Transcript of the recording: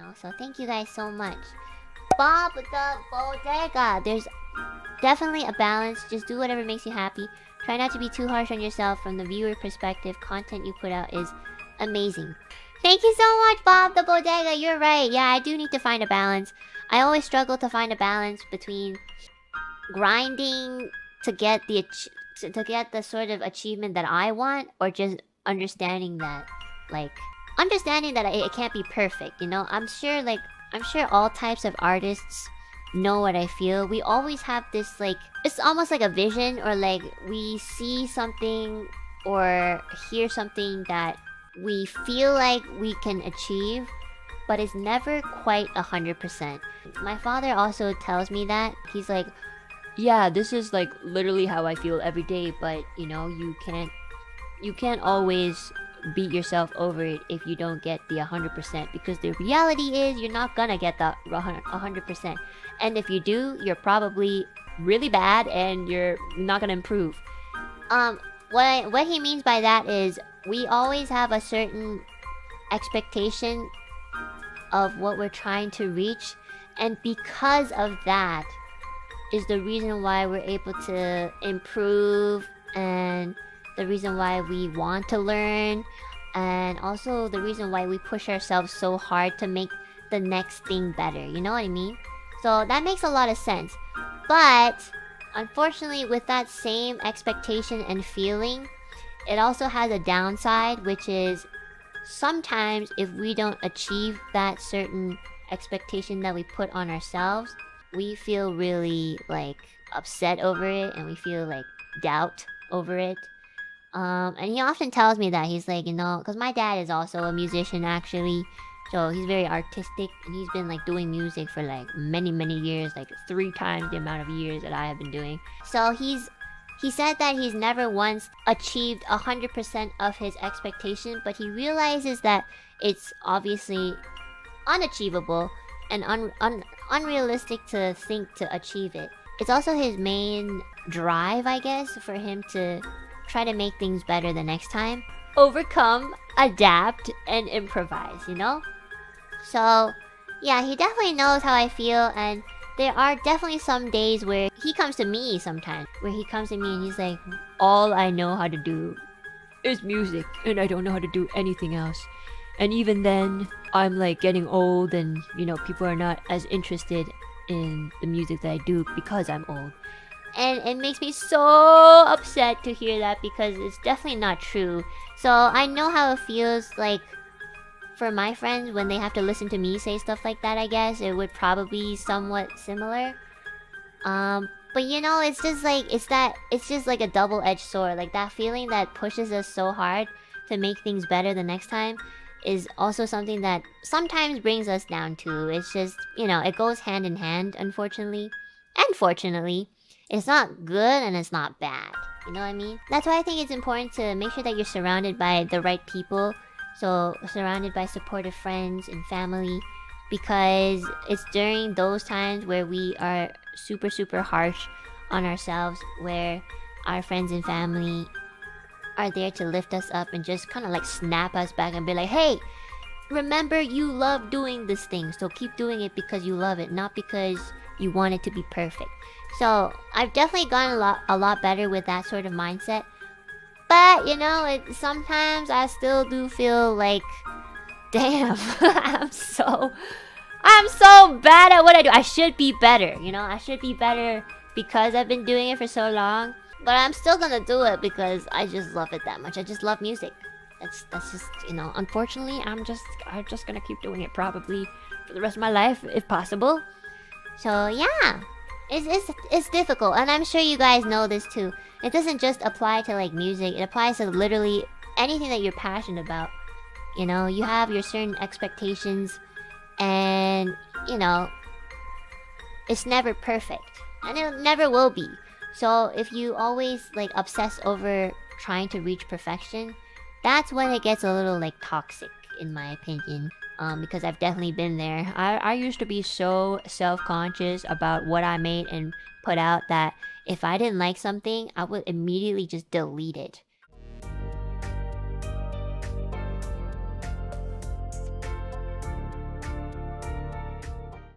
know. So thank you guys so much. Bob the Bodega. There's definitely a balance. Just do whatever makes you happy. Try not to be too harsh on yourself. From the viewer perspective, content you put out is amazing. Thank you so much, Bob the Bodega. You're right. Yeah, I do need to find a balance. I always struggle to find a balance between grinding to get the sort of achievement that I want, or just understanding that it can't be perfect, you know? I'm sure all types of artists know what I feel. We always have this, like, it's almost like a vision, or like we see something or hear something that we feel like we can achieve, but it's never quite 100%. My father also tells me that. He's like, yeah, this is like literally how I feel every day, but you know, you can't always beat yourself over it if you don't get the 100%, because the reality is you're not gonna get the 100%. And if you do, you're probably really bad and you're not gonna improve. What he means by that is we always have a certain expectation of what we're trying to reach, and because of that is the reason why we're able to improve, and the reason why we want to learn, and also the reason why we push ourselves so hard to make the next thing better. You know what I mean? So that makes a lot of sense. But unfortunately, with that same expectation and feeling, it also has a downside, which is sometimes if we don't achieve that certain expectation that we put on ourselves, we feel really like upset over it, and we feel like doubt over it. And he often tells me that. He's like, you know, because my dad is also a musician actually, so he's very artistic, and he's been like doing music for like many years, like 3 times the amount of years that I have been doing. So he said that he's never once achieved 100% of his expectation, but he realizes that it's obviously unachievable and unrealistic to think to achieve it. It's also his main drive, I guess, for him to try to make things better the next time. Overcome, adapt, and improvise, you know? So, yeah, he definitely knows how I feel, and there are definitely some days where he comes to me sometimes, where he comes to me and he's like, all I know how to do is music, and I don't know how to do anything else. And even then, I'm like getting old, and you know, people are not as interested in the music that I do because I'm old. And it makes me so upset to hear that, because it's definitely not true. So I know how it feels like for my friends when they have to listen to me say stuff like that. I guess it would probably be somewhat similar. But you know, it's just like a double-edged sword. Like that feeling that pushes us so hard to make things better the next time is also something that sometimes brings us down too. It's just, you know, it goes hand in hand, unfortunately. And fortunately, it's not good and it's not bad. You know what I mean? That's why I think it's important to make sure that you're surrounded by the right people. So, surrounded by supportive friends and family. Because it's during those times where we are super harsh on ourselves, where our friends and family are there to lift us up and just kind of like snap us back and be like, hey, remember you love doing this thing, so keep doing it because you love it, not because you want it to be perfect. So I've definitely gotten a lot better with that sort of mindset. But you know, sometimes I still do feel like, damn, I'm so bad at what I do. I should be better, you know? I should be better because I've been doing it for so long. But I'm still gonna do it because I just love it that much. I just love music. That's just, you know, unfortunately, I'm just gonna keep doing it probably for the rest of my life, if possible. So yeah, it's difficult, and I'm sure you guys know this too. It doesn't just apply to like music. It applies to literally anything that you're passionate about. You know, you have your certain expectations, and you know, it's never perfect, and it never will be. So if you always like obsess over trying to reach perfection, that's when it gets a little like toxic, in my opinion. Because I've definitely been there. I used to be so self-conscious about what I made and put out that if I didn't like something, I would immediately just delete it.